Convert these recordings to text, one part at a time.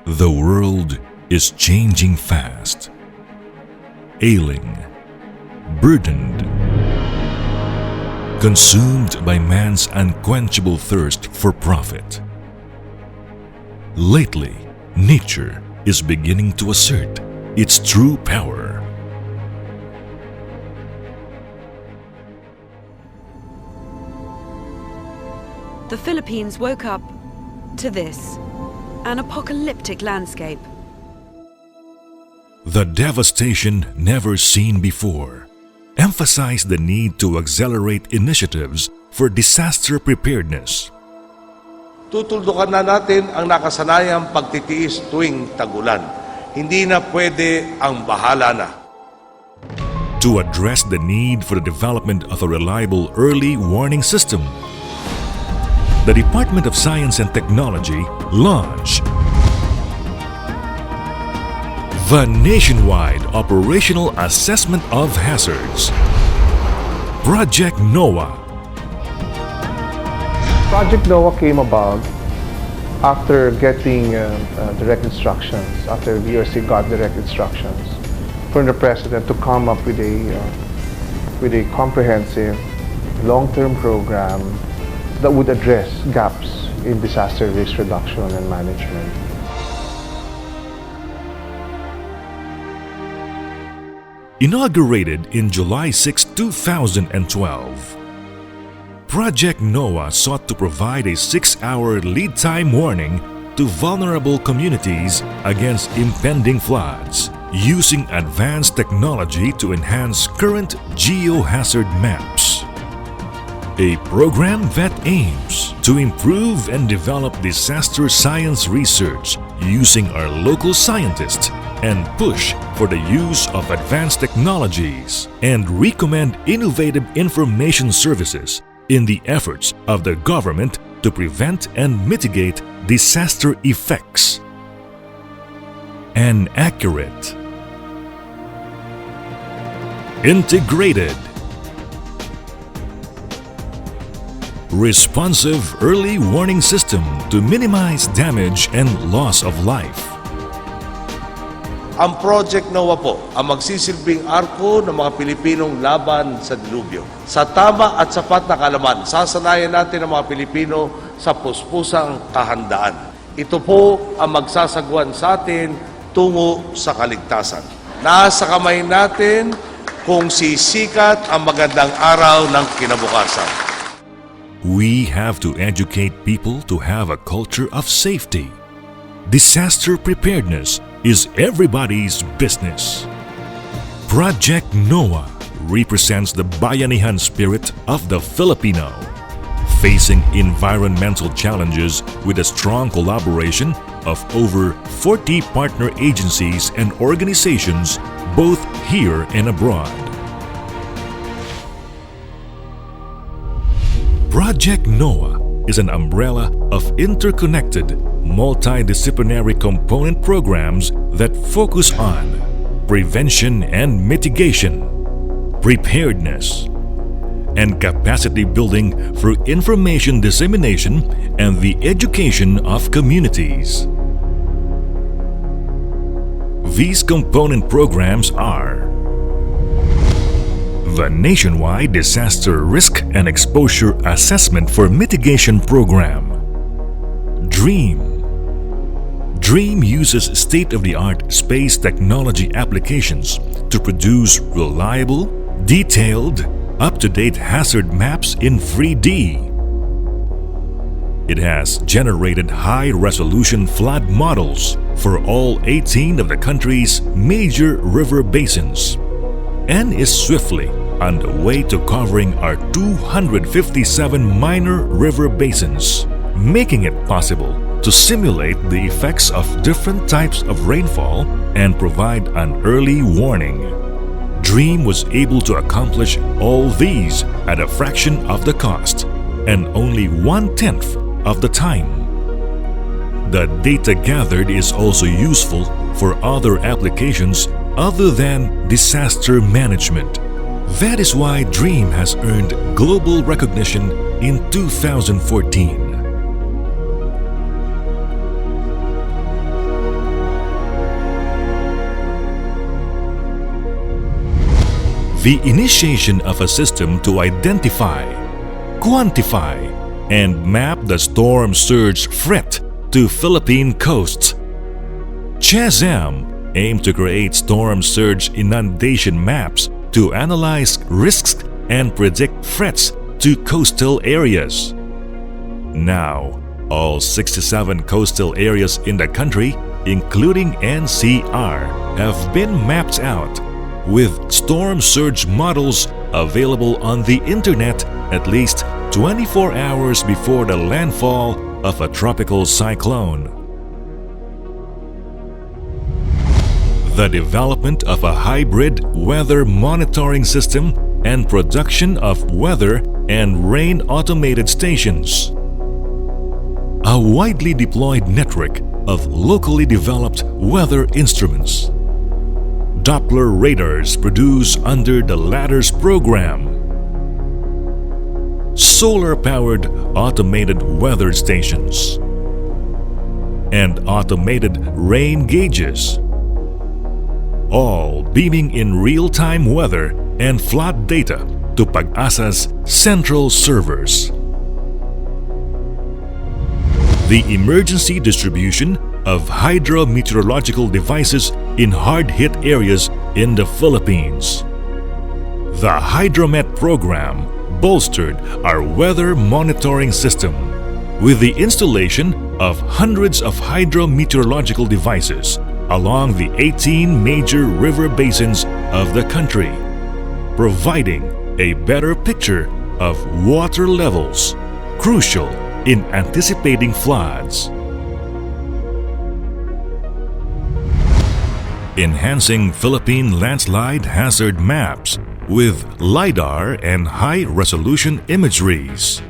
The world is changing fast. Ailing, burdened, consumed by man's unquenchable thirst for profit. Lately, nature is beginning to assert its true power. The Philippines woke up to this, an apocalyptic landscape. The devastation never seen before emphasized the need to accelerate initiatives for disaster preparedness. Tutuldukan na natin ang nakasanayang pagtitiis tuwing tagulan. Hindi na pwede ang bahala na. To address the need for the development of a reliable early warning system, the Department of Science and Technology launched the Nationwide Operational Assessment of Hazards, Project NOAA. Project NOAA came about after getting direct instructions, after VRC got direct instructions from the President to come up with a comprehensive long-term program that would address gaps in disaster risk reduction and management. Inaugurated in July 6, 2012, Project NOAA sought to provide a 6-hour lead time warning to vulnerable communities against impending floods, using advanced technology to enhance current geohazard maps. A program that aims to improve and develop disaster science research using our local scientists and push for the use of advanced technologies and recommend innovative information services in the efforts of the government to prevent and mitigate disaster effects. An accurate, integrated, responsive early warning system to minimize damage and loss of life. Ang Project NOAA po ang magsisilbing arko ng mga Pilipinong laban sa dilubyo. Sa tama at sapat na kaalaman, sasanayan natin ang mga Pilipino sa puspusang kahandaan. Ito po ang magsasagwan sa atin tungo sa kaligtasan. Nasa kamay natin kung sisikat ang magandang araw ng kinabukasan. We have to educate people to have a culture of safety. Disaster preparedness is everybody's business. Project NOAA represents the bayanihan spirit of the Filipino, facing environmental challenges with a strong collaboration of over 40 partner agencies and organizations both here and abroad. Project NOAA is an umbrella of interconnected, multidisciplinary component programs that focus on prevention and mitigation, preparedness, and capacity building through information dissemination and the education of communities. These component programs are the Nationwide Disaster Risk and Exposure Assessment for Mitigation Program. DREAM uses state-of-the-art space technology applications to produce reliable, detailed, up-to-date hazard maps in 3D. It has generated high-resolution flood models for all 18 of the country's major river basins and is swiftly on the way to covering our 257 minor river basins, making it possible to simulate the effects of different types of rainfall and provide an early warning. DREAM was able to accomplish all these at a fraction of the cost and only 1/10 of the time. The data gathered is also useful for other applications other than disaster management. That is why DREAM has earned global recognition in 2014. The initiation of a system to identify, quantify, and map the storm surge threat to Philippine coasts. CHESM aimed to create storm surge inundation maps to analyze risks and predict threats to coastal areas. Now, all 67 coastal areas in the country, including NCR, have been mapped out, with storm surge models available on the internet at least 24 hours before the landfall of a tropical cyclone. The development of a hybrid weather monitoring system and production of weather and rain automated stations. A widely deployed network of locally developed weather instruments. Doppler radars produced under the latter's program. Solar-powered automated weather stations. And automated rain gauges. All beaming in real-time weather and flood data to PAG-ASA's central servers. The emergency distribution of hydrometeorological devices in hard-hit areas in the Philippines. The Hydromet program bolstered our weather monitoring system with the installation of hundreds of hydrometeorological devices along the 18 major river basins of the country, providing a better picture of water levels, crucial in anticipating floods. Enhancing Philippine landslide hazard maps with LiDAR and high-resolution imageries.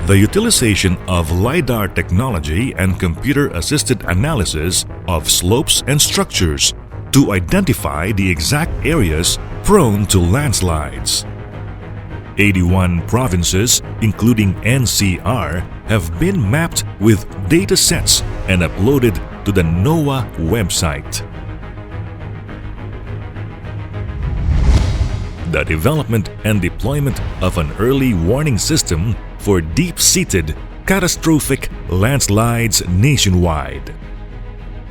The utilization of LiDAR technology and computer-assisted analysis of slopes and structures to identify the exact areas prone to landslides. 81 provinces, including NCR, have been mapped with datasets and uploaded to the NOAA website. The development and deployment of an early warning system for deep-seated catastrophic landslides nationwide.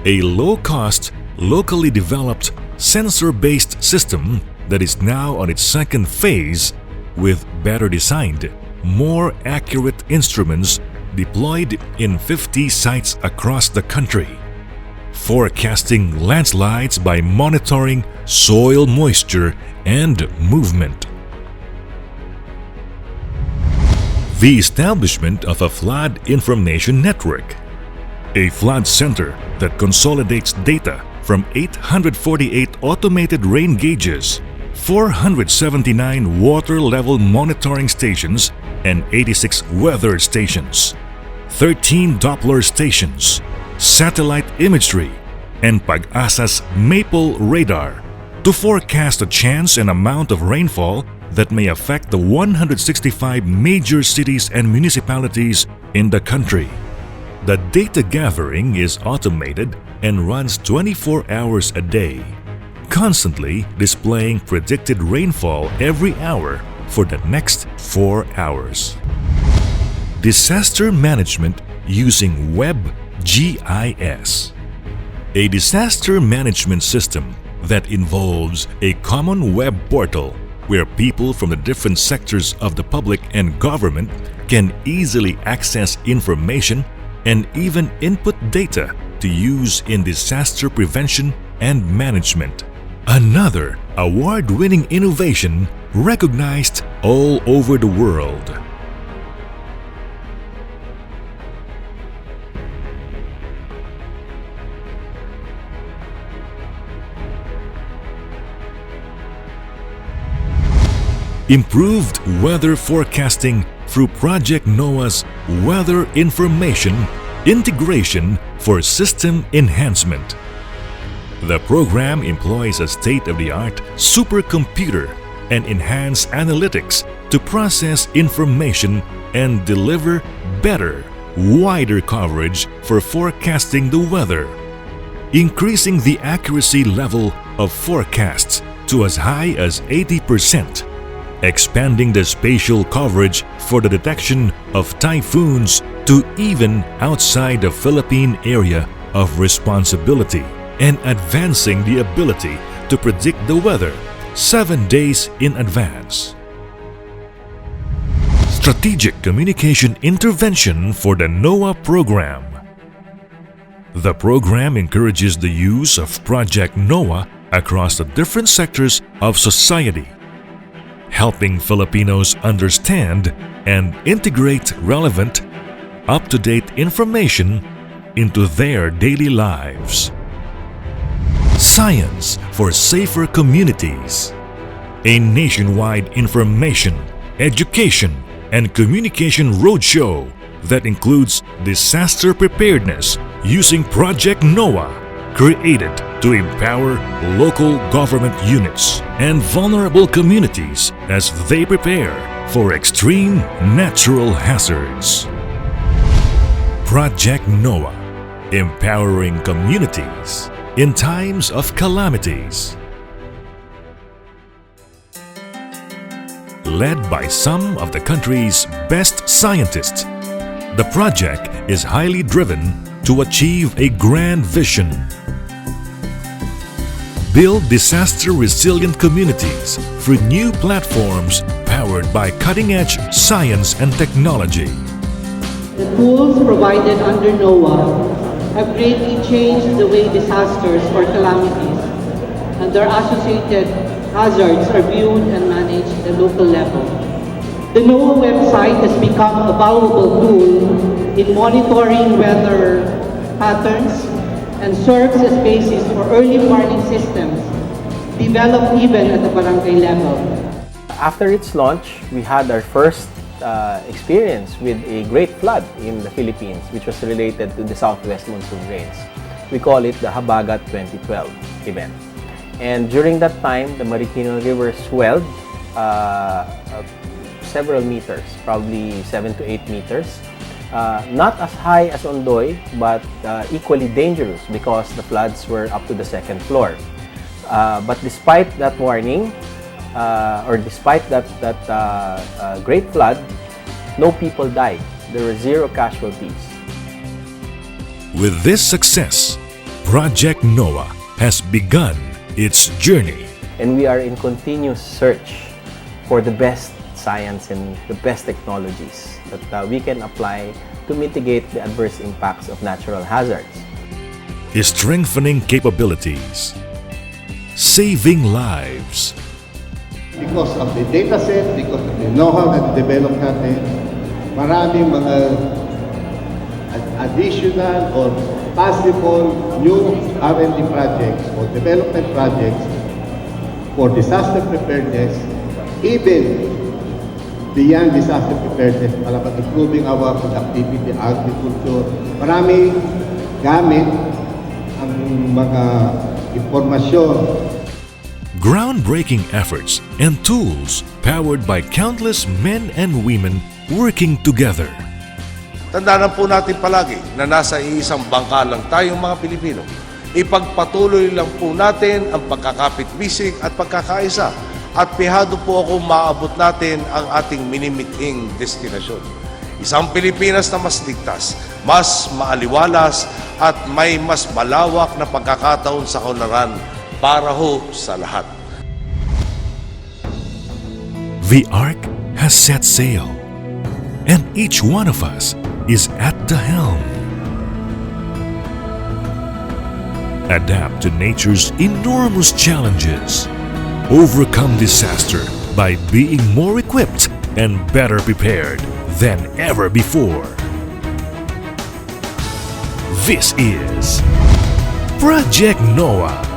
A low-cost, locally developed, sensor-based system that is now on its second phase with better designed, more accurate instruments deployed in 50 sites across the country, forecasting landslides by monitoring soil moisture and movement. The establishment of a flood information network, a flood center that consolidates data from 848 automated rain gauges, 479 water level monitoring stations, and 86 weather stations, 13 Doppler stations, satellite imagery, and PAG-ASA's Maple radar to forecast the chance and amount of rainfall that may affect the 165 major cities and municipalities in the country. The data gathering is automated and runs 24 hours a day, constantly displaying predicted rainfall every hour for the next 4 hours. Disaster management using WebGIS. A disaster management system that involves a common web portal where people from the different sectors of the public and government can easily access information and even input data to use in disaster prevention and management. Another award-winning innovation recognized all over the world. Improved weather forecasting through Project NOAA's Weather Information Integration for System Enhancement. The program employs a state-of-the-art supercomputer and enhanced analytics to process information and deliver better, wider coverage for forecasting the weather, increasing the accuracy level of forecasts to as high as 80%, expanding the spatial coverage for the detection of typhoons to even outside the Philippine area of responsibility, and advancing the ability to predict the weather 7 days in advance. Strategic Communication Intervention for the NOAA program. The program encourages the use of Project NOAA across the different sectors of society, helping Filipinos understand and integrate relevant, up-to-date information into their daily lives. Science for Safer Communities. A nationwide information, education, and communication roadshow that includes disaster preparedness using Project NOAA, created to empower local government units and vulnerable communities as they prepare for extreme natural hazards. Project NOAA, empowering communities in times of calamities. Led by some of the country's best scientists, the project is highly driven to achieve a grand vision. Build disaster-resilient communities through new platforms powered by cutting-edge science and technology. The tools provided under NOAA have greatly changed the way disasters or calamities and their associated hazards are viewed and managed at the local level. The NOAA website has become a valuable tool in monitoring weather patterns and serves as basis for early warning systems developed even at the barangay level. After its launch, we had our first experience with a great flood in the Philippines, which was related to the southwest monsoon rains. We call it the Habagat 2012 event. And during that time, the Marikina River swelled several meters, probably 7 to 8 meters. Not as high as Ondoy, but equally dangerous because the floods were up to the second floor. But despite that warning, or despite that great flood, no people died. There were 0 casualties. With this success, Project NOAA has begun its journey. And we are in continuous search for the best science and the best technologies that we can apply to mitigate the adverse impacts of natural hazards. Strengthening capabilities, saving lives. Because of the data set, because of the know-how na develop natin, maraming mga additional or possible new R&D projects or development projects for disaster preparedness, even beyond disaster preparedness, para improving our productivity, agriculture. Marami gamit ang mga informasyon. Groundbreaking efforts and tools powered by countless men and women working together. Tandaan po natin palagi na nasa iisang bangka lang tayong mga Pilipino. Ipagpatuloy lang po natin ang pagkakapit-bisig at pagkakaisa at pihado po ako maabot natin ang ating minimiting destinasyon. Isang Pilipinas na mas ligtas, mas maaliwalas at may mas malawak na pagkakataon sa kaunlaran para ho sa lahat. The Ark has set sail, and each one of us is at the helm. Adapt to nature's enormous challenges. Overcome disaster by being more equipped and better prepared than ever before. This is Project NOAA.